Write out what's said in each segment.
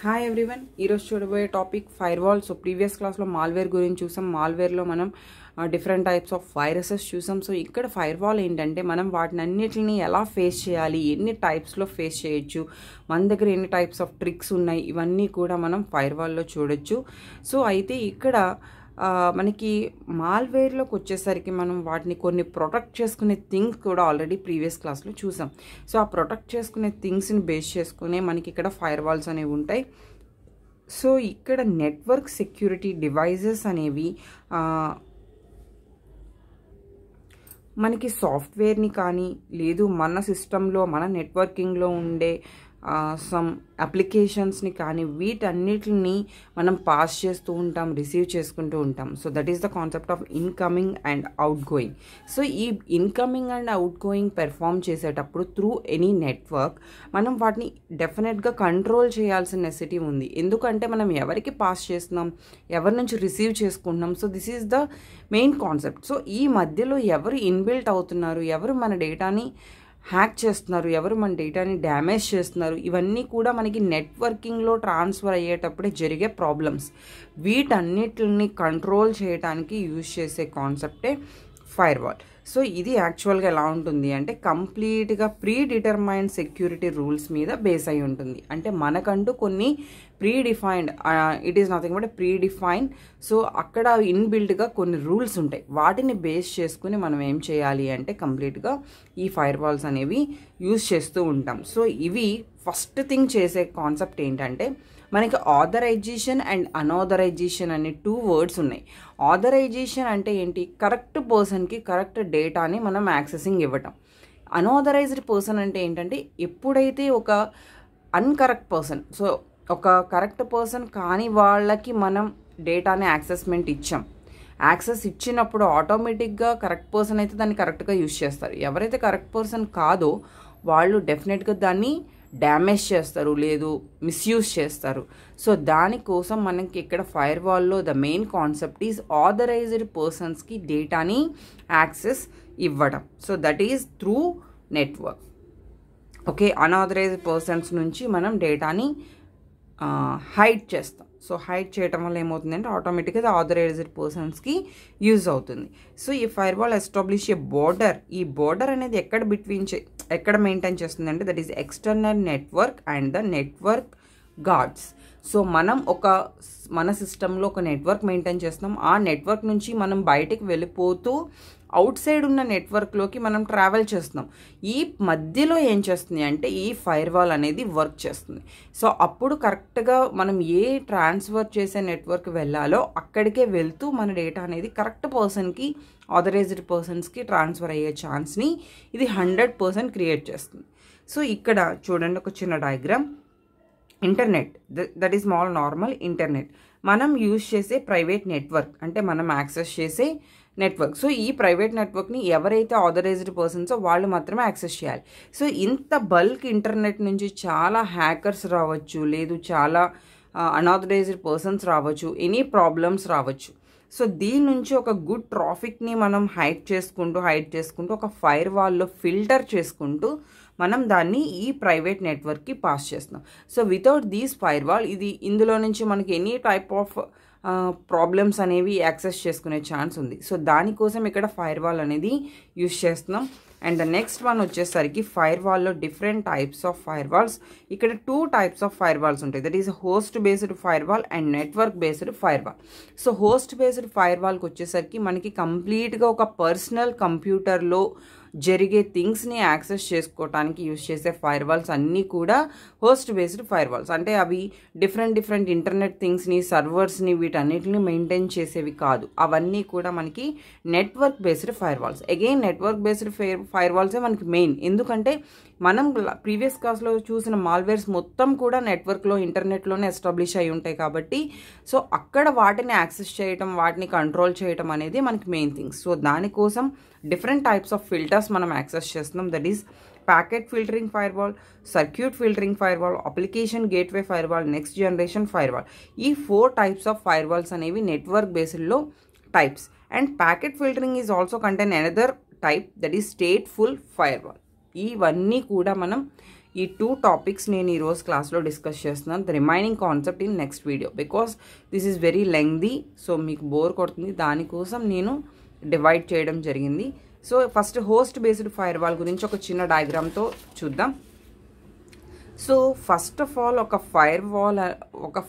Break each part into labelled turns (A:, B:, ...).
A: Hi everyone, ఈరోజు చూడబోయే topic firewall. So previous క్లాస్లో మాల్వేర్ గురించి చూసాం. మాల్వేర్లో మనం డిఫరెంట్ టైప్స్ ఆఫ్ వైరసెస్ చూసాం. సో ఇక్కడ ఫైర్వాల్ ఏంటంటే మనం వాటిని అన్నిటిని ఎలా ఫేస్ చేయాలి, ఎన్ని టైప్స్లో ఫేస్ చేయొచ్చు, మన దగ్గర ఎన్ని టైప్స్ ఆఫ్ ట్రిక్స్ ఉన్నాయి, ఇవన్నీ కూడా మనం ఫైర్వాల్లో చూడొచ్చు. సో అయితే ఇక్కడ మనకి మాల్వేర్లోకి వచ్చేసరికి మనం వాటిని కొన్ని ప్రొటెక్ట్ చేసుకునే థింగ్స్ కూడా ఆల్రెడీ ప్రీవియస్ క్లాస్లో చూసాం. సో ఆ ప్రొటెక్ట్ చేసుకునే థింగ్స్ని బేస్ చేసుకునే మనకి ఇక్కడ ఫైర్వాల్స్ అనేవి ఉంటాయి. సో ఇక్కడ నెట్వర్క్ సెక్యూరిటీ డివైజెస్ అనేవి మనకి సాఫ్ట్వేర్ని కానీ లేదు మన సిస్టంలో మన నెట్వర్కింగ్లో ఉండే సమ్ అప్లికేషన్స్ని కానీ వీటన్నిటిని మనం పాస్ చేస్తూ ఉంటాం, రిసీవ్ చేసుకుంటూ ఉంటాం. So that is the concept of incoming and outgoing. So ఈ incoming and outgoing perform చేసేటప్పుడు త్రూ ఎనీ నెట్వర్క్ మనం వాటిని డెఫినెట్గా కంట్రోల్ చేయాల్సిన నెసిటీ ఉంది. ఎందుకంటే మనం ఎవరికి పాస్ చేస్తున్నాం, ఎవరి నుంచి రిసీవ్ చేసుకుంటున్నాం. So this is the main concept. So ఈ మధ్యలో ఎవరు ఇన్బిల్ట్ అవుతున్నారు, ఎవరు మన డేటాని హ్యాక్ చేస్తున్నారు, ఎవరు మన డేటాని డ్యామేజ్ చేస్తున్నారు, ఇవన్నీ కూడా మనకి నెట్వర్కింగ్లో ట్రాన్స్ఫర్ అయ్యేటప్పుడే జరిగే ప్రాబ్లమ్స్. వీటన్నిటిని కంట్రోల్ చేయడానికి యూజ్ చేసే కాన్సెప్టే ఫైర్వాల్. సో ఇది యాక్చువల్గా ఎలా ఉంటుంది అంటే కంప్లీట్గా ప్రీ డిటర్మైన్డ్ సెక్యూరిటీ రూల్స్ మీద బేస్ అయి ఉంటుంది. అంటే మనకంటూ కొన్ని pre defined, it is nothing but pre defined. So అక్కడ ఇన్బిల్డ్గా కొన్ని రూల్స్ ఉంటాయి. వాటిని బేస్ చేసుకుని మనం ఏం చేయాలి అంటే కంప్లీట్గా ఈ ఫైర్వాల్స్ అనేవి యూజ్ చేస్తూ ఉంటాం. సో ఇవి ఫస్ట్ థింగ్ చేసే కాన్సెప్ట్ ఏంటంటే మనకి ఆథరైజేషన్ అండ్ అన్ఆథరైజేషన్ అనే 2 వర్డ్స్ ఉన్నాయి. ఆథరైజేషన్ అంటే ఏంటి, కరెక్ట్ పర్సన్కి కరెక్ట్ డేటాని మనం యాక్సెసింగ్ ఇవ్వటం. అన్ఆథరైజ్డ్ పర్సన్ అంటే ఏంటంటే ఎప్పుడైతే ఒక అన్కరెక్ట్ పర్సన్, సో ఒక కరెక్ట్ పర్సన్ కాని వాళ్ళకి మనం డేటాని యాక్సెస్మెంట్ ఇచ్చాం. యాక్సెస్ ఇచ్చినప్పుడు ఆటోమేటిక్గా కరెక్ట్ పర్సన్ అయితే దాన్ని కరెక్ట్గా యూజ్ చేస్తారు. ఎవరైతే కరెక్ట్ పర్సన్ కాదో వాళ్ళు డెఫినెట్గా దాన్ని డ్యామేజ్ చేస్తారు, లేదు మిస్యూజ్ చేస్తారు. సో దానికోసం మనకి ఇక్కడ ఫైర్వాల్లో the main concept is authorized పర్సన్స్కి డేటాని యాక్సెస్ ఇవ్వడం. So that is through network. Okay, unauthorized persons నుంచి మనం డేటాని హైడ్ చేస్తాం. సో హైడ్ చేయటం వల్ల ఏమవుతుందంటే ఆటోమేటిక్గా ఆథరైజ్డ్ పర్సన్స్కి యూజ్ అవుతుంది. సో ఈ ఫైర్వాల్ ఎస్టాబ్లిష్ ఏ బోర్డర్. ఈ బోర్డర్ అనేది ఎక్కడ మెయింటైన్ చేస్తుందంటే that is external network and the network guards. So మనం మన సిస్టంలో ఒక నెట్వర్క్ మెయింటైన్ చేస్తున్నాం. ఆ నెట్వర్క్ నుంచి మనం బయటికి వెళ్ళిపోతూ అవుట్ సైడ్ ఉన్న నెట్వర్క్లోకి మనం ట్రావెల్ చేస్తున్నాం. ఈ మధ్యలో ఏం చేస్తుంది అంటే ఈ ఫైర్వాల్ అనేది వర్క్ చేస్తుంది. సో అప్పుడు కరెక్ట్గా మనం ఏ ట్రాన్స్ఫర్ చేసే నెట్వర్క్ వెళ్ళాలో అక్కడికే వెళ్తూ మన డేటా అనేది కరెక్ట్ పర్సన్కి, ఆథరైజ్డ్ పర్సన్స్కి ట్రాన్స్ఫర్ అయ్యే ఛాన్స్ని ఇది 100% క్రియేట్ చేస్తుంది. సో ఇక్కడ చూడండి ఒక చిన్న diagram. Internet, that is normal internet మనం యూజ్ చేసే ప్రైవేట్ నెట్వర్క్, అంటే మనం యాక్సెస్ చేసే నెట్వర్క్. సో ఈ ప్రైవేట్ నెట్వర్క్ని ఎవరైతే ఆథరైజ్డ్ పర్సన్సో వాళ్ళు మాత్రమే యాక్సెస్ చేయాలి. సో ఇంత బల్క్ ఇంటర్నెట్ నుంచి చాలా హ్యాకర్స్ రావచ్చు, లేదు చాలా అన్ఆథరైజ్డ్ పర్సన్స్ రావచ్చు, ఎనీ ప్రాబ్లమ్స్ రావచ్చు. సో దీని నుంచి ఒక గుడ్ ట్రాఫిక్ని మనం హైడ్ చేసుకుంటూ ఒక ఫైర్ వాల్లో ఫిల్టర్ చేసుకుంటూ మనం దాన్ని ఈ ప్రైవేట్ నెట్వర్క్కి పాస్ చేస్తున్నాం. So without these firewall ఇందులో నుంచి మనకి ఎనీ టైప్ ఆఫ్ ప్రాబ్లమ్స్ అనేవి యాక్సెస్ చేసుకునే ఛాన్స్ ఉంది. సో దానికోసం ఇక్కడ ఫైర్ వాల్ అనేది యూజ్ చేస్తున్నాం. అండ్ ద నెక్స్ట్ వన్ వచ్చేసరికి ఫైర్ వాల్లో different types of firewalls. ఇక్కడ 2 టైప్స్ ఆఫ్ ఫైర్ వాల్స్ ఉంటాయి. That is host based firewall and network based firewall. So host based ఫైర్ వాల్కి వచ్చేసరికి మనకి కంప్లీట్గా ఒక పర్సనల్ కంప్యూటర్లో జరిగే థింగ్స్ని యాక్సెస్ చేసుకోవడానికి యూజ్ చేసే ఫైర్ వాల్స్ అన్నీ కూడా హోస్ట్ బేస్డ్ ఫైర్ వాల్స్. అంటే అవి డిఫరెంట్ ఇంటర్నెట్ థింగ్స్ని, సర్వర్స్ని, వీటన్నిటిని మెయింటైన్ చేసేవి కాదు. అవన్నీ కూడా మనకి network based firewalls. Again network based ఫైర్ వాల్సే మనకి మెయిన్. ఎందుకంటే మనం ప్రీవియస్ క్లాస్లో చూసిన మాల్వేర్స్ మొత్తం కూడా నెట్వర్క్లో, ఇంటర్నెట్లోనే ఎస్టాబ్లిష్ అయి ఉంటాయి కాబట్టి సో అక్కడ వాటిని యాక్సెస్ చేయటం, వాటిని కంట్రోల్ చేయటం అనేది మనకి మెయిన్ థింగ్స్. సో దానికోసం డిఫరెంట్ టైప్స్ ఆఫ్ ఫిల్టర్స్ మనం యాక్సెస్ చేస్తున్నాం. That is packet filtering firewall, circuit filtering firewall, application gateway firewall, next generation firewall. ఈ 4 టైప్స్ ఆఫ్ ఫైర్ వాల్స్ అనేవి network బేస్డ్లో types. And packet filtering is also contain another type, that is stateful firewall. ఇవన్నీ కూడా మనం ఈ 2 topics నేను ఈరోజు క్లాస్లో డిస్కస్ చేస్తున్నాను. The remaining concept in next video because this is very lengthy. So మీకు బోర్ కొడుతుంది, దానికోసం నేను డివైడ్ చేయడం జరిగింది. So first host based fire wall గురించి ఒక చిన్న డయాగ్రామ్తో చూద్దాం. సో ఫస్ట్ ఆఫ్ ఆల్ ఒక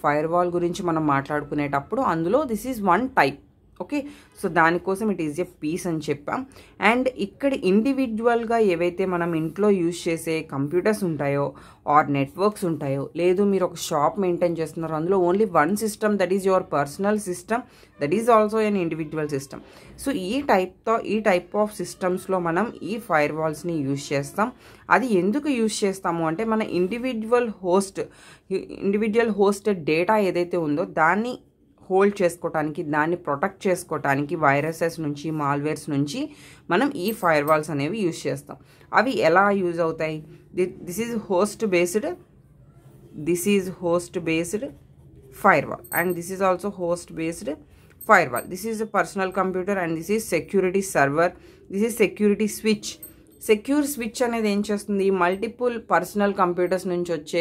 A: ఫైర్ వాల్ గురించి మనం మాట్లాడుకునేటప్పుడు అందులో this is one type. Okay, so దానికోసం ఇట్ ఈజ్ ఎ పీస్ అని చెప్పాం. అండ్ ఇక్కడ ఇండివిజువల్గా ఏవైతే మనం ఇంట్లో యూజ్ చేసే కంప్యూటర్స్ ఉంటాయో ఆర్ నెట్వర్క్స్ ఉంటాయో, లేదు మీరు ఒక షాప్ మెయింటైన్ చేస్తున్నారో అందులో only one system, that is your personal system, that is also an individual system. So ఈ టైప్ ఆఫ్ సిస్టమ్స్లో మనం ఈ ఫైర్ వాల్స్ని యూజ్ చేస్తాం. అది ఎందుకు యూజ్ చేస్తాము అంటే మన ఇండివిజువల్ హోస్ట్ డేటా ఏదైతే ఉందో దాన్ని హోల్డ్ చేసుకోవటానికి, దాన్ని ప్రొటెక్ట్ చేసుకోవటానికి వైరసెస్ నుంచి, మాల్వేర్స్ నుంచి మనం ఈ ఫైర్ వాల్స్ అనేవి యూజ్ చేస్తాం. అవి ఎలా యూజ్ అవుతాయి? This is host based firewall and this is also host based fire wall. This is personal computer and this is security server, this is security switch. Secure switch అనేది ఏం చేస్తుంది? Multiple personal computers నుంచి వచ్చే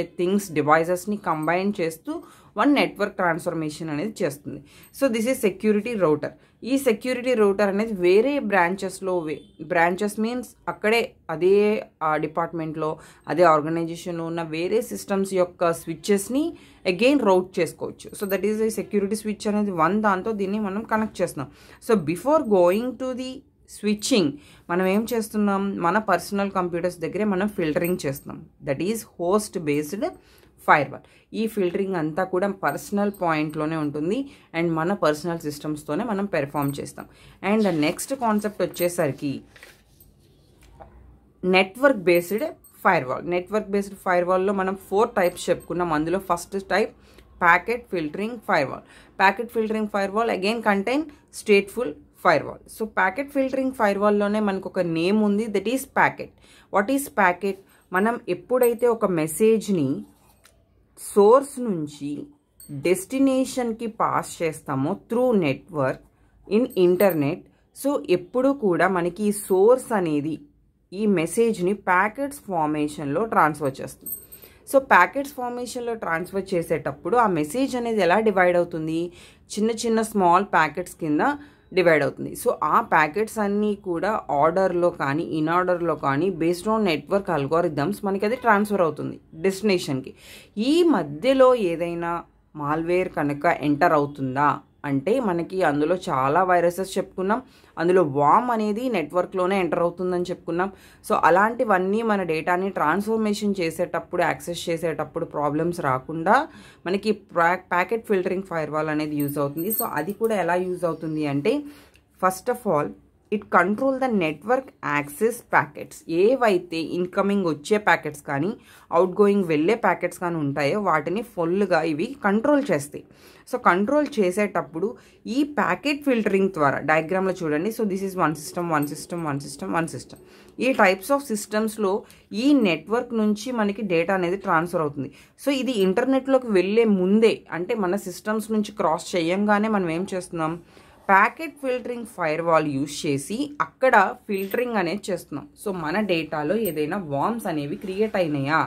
A: డివైజెస్ని combine చేస్తూ one network transformation అనేది చేస్తుంది. So this is security router. ఈ security router అనేది వేరే బ్రాంచెస్ మీన్స్ అక్కడే అదే డిపార్ట్మెంట్లో అదే ఆర్గనైజేషన్లో ఉన్న వేరే సిస్టమ్స్ యొక్క స్విచ్చెస్ని అగైన్ రౌట్ చేసుకోవచ్చు. సో దట్ ఈజ్ ఈ సెక్యూరిటీ స్విచ్ అనేది దాంతో దీన్ని మనం కనెక్ట్ చేస్తున్నాం. So before going to the switching మనం ఏం చేస్తున్నాం? మన పర్సనల్ కంప్యూటర్స్ దగ్గరే మనం ఫిల్టరింగ్ చేస్తున్నాం. That is host based firewall. ఈ ఫిల్టరింగ్ అంతా కూడా పర్సనల్ పాయింట్లోనే ఉంటుంది అండ్ మన పర్సనల్ సిస్టమ్స్తోనే మనం పెర్ఫామ్ చేస్తాం. అండ్ నెక్స్ట్ కాన్సెప్ట్ వచ్చేసరికి network based firewall. Network based ఫైర్ వాల్లో మనం 4 టైప్స్ చెప్పుకున్నాం. అందులో first type packet filtering firewall. Packet filtering firewall again contain stateful firewall. So packet filtering ఫైర్ వాల్లోనే మనకు ఒక నేమ్ ఉంది, that is packet. What is packet? మనం ఎప్పుడైతే ఒక మెసేజ్ని సోర్స్ నుంచి డెస్టినేషన్కి పాస్ చేస్తామో through network in internet, so ఎప్పుడు కూడా మనకి ఈ సోర్స్ అనేది ఈ మెసేజ్ని ప్యాకెట్స్ ఫార్మేషన్లో ట్రాన్స్ఫర్ చేస్తుంది. సో ప్యాకెట్స్ ఫార్మేషన్లో ట్రాన్స్ఫర్ చేసేటప్పుడు ఆ మెసేజ్ అనేది ఎలా డివైడ్ అవుతుంది? చిన్న చిన్న స్మాల్ ప్యాకెట్స్ కింద డివైడ్ అవుతుంది. సో ఆ ప్యాకెట్స్ అన్నీ కూడా ఆర్డర్లో కానీ ఇన్ఆర్డర్లో కానీ బేస్డ్ ఆన్ నెట్వర్క్ అల్గోరిథమ్స్ మనకి అది ట్రాన్స్ఫర్ అవుతుంది డెస్టినేషన్కి. ఈ మధ్యలో ఏదైనా మాల్వేర్ కనుక ఎంటర్ అవుతుందా అంటే మనకి అందులో చాలా వైరసెస్ చెప్పుకున్నాం. అందులో వామ్ అనేది నెట్వర్క్లోనే ఎంటర్ అవుతుందని చెప్పుకున్నాం. సో అలాంటివన్నీ మన డేటాని ట్రాన్స్ఫర్మేషన్ చేసేటప్పుడు, యాక్సెస్ చేసేటప్పుడు ప్రాబ్లమ్స్ రాకుండా మనకి ప్యాకెట్ ఫిల్టరింగ్ ఫైర్ వాల్ అనేది యూజ్ అవుతుంది. సో అది కూడా ఎలా యూజ్ అవుతుంది అంటే first of all it control the network access packets. ఏవైతే ఇన్కమింగ్ వచ్చే ప్యాకెట్స్ కానీ అవుట్ గోయింగ్ వెళ్ళే ప్యాకెట్స్ కానీ ఉంటాయో వాటిని ఫుల్గా ఇవి కంట్రోల్ చేస్తాయి. సో కంట్రోల్ చేసేటప్పుడు ఈ ప్యాకెట్ ఫిల్టరింగ్ ద్వారా డయాగ్రామ్లో చూడండి. So this is one system. ఈ టైప్స్ ఆఫ్ సిస్టమ్స్లో ఈ నెట్వర్క్ నుంచి మనకి డేటా అనేది ట్రాన్స్ఫర్ అవుతుంది. సో ఇది ఇంటర్నెట్లోకి వెళ్ళే ముందే అంటే మన సిస్టమ్స్ నుంచి క్రాస్ చేయంగానే మనం ఏం చేస్తున్నాం? Packet filtering fire wall use చేసి అక్కడ ఫిల్టరింగ్ అనేది చేస్తున్నాం. సో మన డేటాలో ఏదైనా వార్మ్స్ అనేవి క్రియేట్ అయినాయా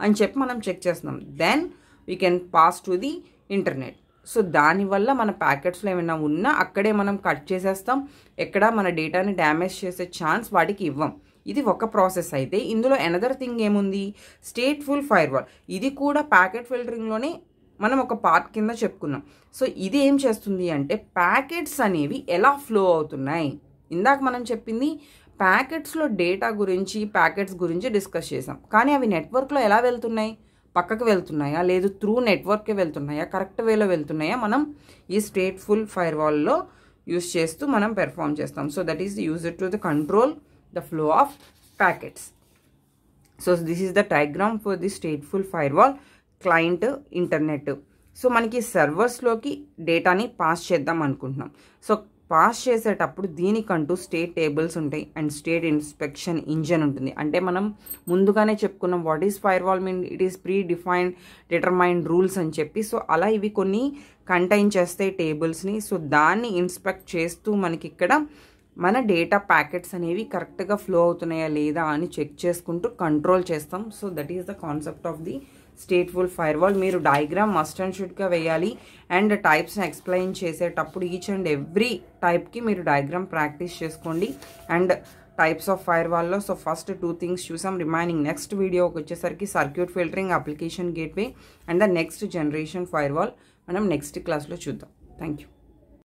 A: అని చెప్పి మనం చెక్ చేస్తున్నాం. Then we can pass to the internet. So దానివల్ల మన ప్యాకెట్స్లో ఏమైనా ఉన్నా అక్కడే మనం కట్ చేసేస్తాం. ఎక్కడ మన డేటాని డ్యామేజ్ చేసే ఛాన్స్ వాటికి ఇవ్వం. ఇది ఒక ప్రాసెస్. అయితే ఇందులో అనదర్ థింగ్ ఏముంది? Stateful fire wall. ఇది కూడా ప్యాకెట్ ఫిల్టరింగ్లోనే మనం ఒక పార్ట్ కింద చెప్పుకున్నాం. సో ఇది ఏం చేస్తుంది అంటే ప్యాకెట్స్ అనేవి ఎలా ఫ్లో అవుతున్నాయి. ఇందాక మనం చెప్పింది ప్యాకెట్స్లో డేటా గురించి, ప్యాకెట్స్ గురించి డిస్కస్ చేసాం. కానీ అవి నెట్వర్క్లో ఎలా వెళ్తున్నాయి? పక్కకు వెళ్తున్నాయా, లేదు త్రూ నెట్వర్కే వెళ్తున్నాయా, కరెక్ట్ వేలో వెళ్తున్నాయా, మనం ఈ స్టేట్ఫుల్ ఫైర్ వాల్లో యూజ్ చేస్తూ మనం పెర్ఫామ్ చేస్తాం. So that is used to the control the flow of packets. So this is the diagram for the stateful fire wall. Client, internet. So మనకి సర్వర్స్లోకి డేటాని పాస్ చేద్దాం అనుకుంటున్నాం. సో పాస్ చేసేటప్పుడు దీనికంటూ state tables ఉంటాయి and state inspection engine ఉంటుంది. అంటే మనం ముందుగానే చెప్పుకున్నాం what is fire wall mean, it is pre determined rules అని చెప్పి. సో అలా ఇవి కొన్ని కంటైన్ చేస్తాయి టేబుల్స్ని. సో దాన్ని ఇన్స్పెక్ట్ చేస్తూ మనకి ఇక్కడ మన డేటా ప్యాకెట్స్ అనేవి కరెక్ట్గా ఫ్లో అవుతున్నాయా లేదా అని చెక్ చేసుకుంటూ కంట్రోల్ చేస్తాం. So that is the concept of the stateful firewall. మీరు డయాగ్రామ్ మస్ట్ అండ్ షుడ్గా వేయాలి. అండ్ టైప్స్ని ఎక్స్ప్లెయిన్ చేసేటప్పుడు ఈచ్ అండ్ ఎవ్రీ టైప్కి మీరు డయాగ్రామ్ ప్రాక్టీస్ చేసుకోండి. అండ్ టైప్స్ ఆఫ్ ఫైర్ వాల్లో సో ఫస్ట్ 2 థింగ్స్ చూసాం. రిమైనింగ్ నెక్స్ట్ వీడియోకి వచ్చేసరికి circuit filtering, application gateway and the next generation firewall మనం నెక్స్ట్ క్లాస్లో చూద్దాం. Thank you.